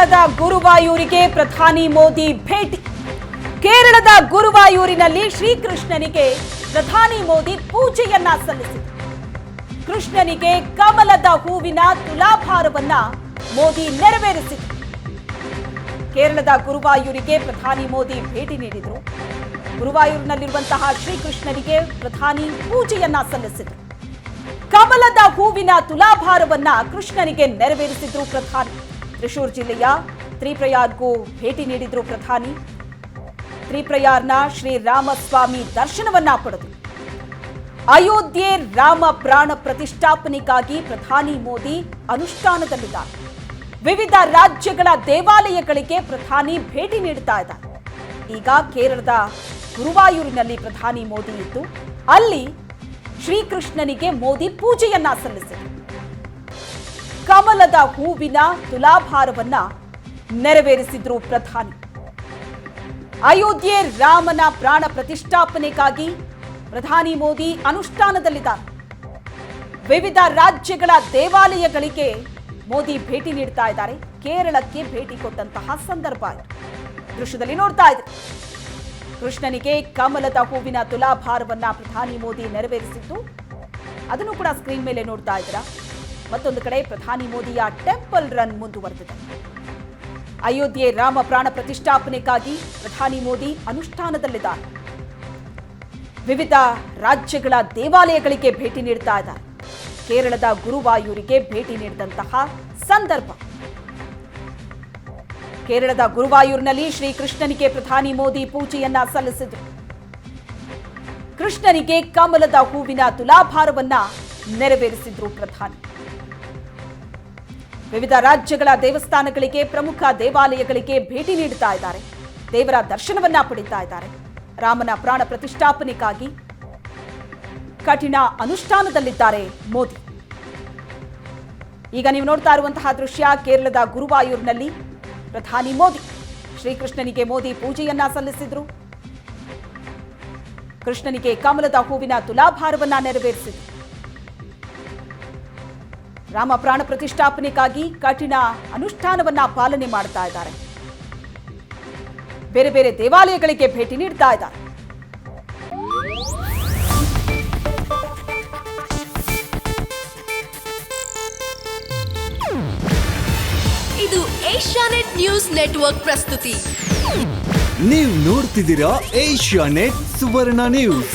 ಕೇರಳದ ಗುರುವಾಯೂರಿಗೆ ಪ್ರಧಾನಿ ಮೋದಿ ಭೇಟಿ. ಕೇರಳದ ಗುರುವಾಯೂರಿನಲ್ಲಿ ಶ್ರೀಕೃಷ್ಣನಿಗೆ ಪ್ರಧಾನಿ ಮೋದಿ ಪೂಜೆಯನ್ನ ಸಲ್ಲಿಸಿದರು. ಕೃಷ್ಣನಿಗೆ ಕಮಲದ ಹೂವಿನ ತುಲಾಭಾರವನ್ನ ಮೋದಿ ನೆರವೇರಿಸಿದರು. ಕೇರಳದ ಗುರುವಾಯೂರಿಗೆ ಪ್ರಧಾನಿ ಮೋದಿ ಭೇಟಿ ನೀಡಿದರು. ಗುರುವಾಯೂರಿನಲ್ಲಿರುವಂತಹ ಶ್ರೀಕೃಷ್ಣನಿಗೆ ಪ್ರಧಾನಿ ಪೂಜೆಯನ್ನ ಸಲ್ಲಿಸಿದರು. ಕಮಲದ ಹೂವಿನ ತುಲಾಭಾರವನ್ನ ಕೃಷ್ಣನಿಗೆ ನೆರವೇರಿಸಿದ್ರು ಪ್ರಧಾನಿ. ತ್ರಿಶೂರ್ ಜಿಲ್ಲೆಯ ತ್ರಿಪ್ರಯಾರ್ಗೂ ಭೇಟಿ ನೀಡಿದ್ರು ಪ್ರಧಾನಿ. ತ್ರಿಪ್ರಯಾರ್ನ ಶ್ರೀರಾಮಸ್ವಾಮಿ ದರ್ಶನವನ್ನ ಪಡೆದರು. ಅಯೋಧ್ಯೆ ರಾಮ ಪ್ರಾಣ ಪ್ರತಿಷ್ಠಾಪನೆಗಾಗಿ ಪ್ರಧಾನಿ ಮೋದಿ ಅನುಷ್ಠಾನದಲ್ಲಿದ್ದಾರೆ. ವಿವಿಧ ರಾಜ್ಯಗಳ ದೇವಾಲಯಗಳಿಗೆ ಪ್ರಧಾನಿ ಭೇಟಿ ನೀಡುತ್ತಾ ಇದ್ದಾರೆ. ಈಗ ಕೇರಳದ ಗುರುವಾಯೂರಿನಲ್ಲಿ ಪ್ರಧಾನಿ ಮೋದಿ ಇದ್ದು ಅಲ್ಲಿ ಶ್ರೀಕೃಷ್ಣನಿಗೆ ಮೋದಿ ಪೂಜೆಯನ್ನ ಸಲ್ಲಿಸಿದರು. ಕಮಲದ ಹೂವಿನ ತುಲಾಭಾರವನ್ನ ನೆರವೇರಿಸಿದ್ರು ಪ್ರಧಾನಿ. ಅಯೋಧ್ಯೆ ರಾಮನ ಪ್ರಾಣ ಪ್ರತಿಷ್ಠಾಪನೆಗಾಗಿ ಪ್ರಧಾನಿ ಮೋದಿ ಅನುಷ್ಠಾನದಲ್ಲಿದ್ದಾರೆ. ವಿವಿಧ ರಾಜ್ಯಗಳ ದೇವಾಲಯಗಳಿಗೆ ಮೋದಿ ಭೇಟಿ ನೀಡ್ತಾ ಇದ್ದಾರೆ. ಕೇರಳಕ್ಕೆ ಭೇಟಿ ಕೊಟ್ಟಂತಹ ಸಂದರ್ಭ ಇದು. ದೃಶ್ಯದಲ್ಲಿ ನೋಡ್ತಾ ಇದ್ದಾರೆ. ಕೃಷ್ಣನಿಗೆ ಕಮಲದ ಹೂವಿನ ತುಲಾಭಾರವನ್ನ ಪ್ರಧಾನಿ ಮೋದಿ ನೆರವೇರಿಸಿದ್ದು ಅದನ್ನು ಕೂಡ ಸ್ಕ್ರೀನ್ ಮೇಲೆ ನೋಡ್ತಾ ಇದ್ದೀರಾ. ಮತ್ತೊಂದು ಕಡೆ ಪ್ರಧಾನಿ ಮೋದಿಯ ಟೆಂಪಲ್ ರನ್ ಮುಂದುವರೆದಿದೆ. ಅಯೋಧ್ಯೆ ರಾಮ ಪ್ರಾಣ ಪ್ರತಿಷ್ಠಾಪನೆಗಾಗಿ ಪ್ರಧಾನಿ ಮೋದಿ ಅನುಷ್ಠಾನದಲ್ಲಿದ್ದಾರೆ. ವಿವಿಧ ರಾಜ್ಯಗಳ ದೇವಾಲಯಗಳಿಗೆ ಭೇಟಿ ನೀಡ್ತಾ ಇದ್ದಾರೆ. ಕೇರಳದ ಗುರುವಾಯೂರಿಗೆ ಭೇಟಿ ನೀಡಿದಂತಹ ಸಂದರ್ಭ. ಕೇರಳದ ಗುರುವಾಯೂರಿನಲ್ಲಿ ಶ್ರೀಕೃಷ್ಣನಿಗೆ ಪ್ರಧಾನಿ ಮೋದಿ ಪೂಜೆಯನ್ನ ಸಲ್ಲಿಸಿದರು. ಕೃಷ್ಣನಿಗೆ ಕಮಲದ ಹೂವಿನ ತುಲಾಭಾರವನ್ನ ನೆರವೇರಿಸಿದ್ರು ಪ್ರಧಾನಿ. ವಿವಿಧ ರಾಜ್ಯಗಳ ದೇವಸ್ಥಾನಗಳಿಗೆ, ಪ್ರಮುಖ ದೇವಾಲಯಗಳಿಗೆ ಭೇಟಿ ನೀಡುತ್ತಾ ಇದ್ದಾರೆ. ದೇವರ ದರ್ಶನವನ್ನ ಪಡಿತಾ ಇದ್ದಾರೆ. ರಾಮನ ಪ್ರಾಣ ಪ್ರತಿಷ್ಠಾಪನೆಗಾಗಿ ಕಠಿಣ ಅನುಷ್ಠಾನದಲ್ಲಿದ್ದಾರೆ ಮೋದಿ. ಈಗ ನೀವು ನೋಡ್ತಾ ಇರುವಂತಹ ದೃಶ್ಯ ಕೇರಳದ ಗುರುವಾಯೂರಿನಲ್ಲಿ ಪ್ರಧಾನಿ ಮೋದಿ ಶ್ರೀಕೃಷ್ಣನಿಗೆ ಮೋದಿ ಪೂಜೆಯನ್ನ ಸಲ್ಲಿಸಿದ್ರು. ಕೃಷ್ಣನಿಗೆ ಕಮಲದ ಹೂವಿನ ತುಲಾಭಾರವನ್ನ ನೆರವೇರಿಸಿದ್ರು. ರಾಮ ಪ್ರಾಣ ಪ್ರತಿಷ್ಠಾಪನೆಗಾಗಿ ಕಠಿಣ ಅನುಷ್ಠಾನವನ್ನ ಪಾಲನೆ ಮಾಡ್ತಾ ಇದ್ದಾರೆ. ಬೇರೆ ಬೇರೆ ದೇವಾಲಯಗಳಿಗೆ ಭೇಟಿ ನೀಡ್ತಾ ಇದ್ದಾರೆ. ಇದು ಏಷ್ಯಾನೆಟ್ ನ್ಯೂಸ್ ನೆಟ್ವರ್ಕ್ ಪ್ರಸ್ತುತಿ. ನೀವು ನೋಡ್ತಿದ್ದೀರಾ ಏಷ್ಯಾನೆಟ್ ಸುವರ್ಣ ನ್ಯೂಸ್.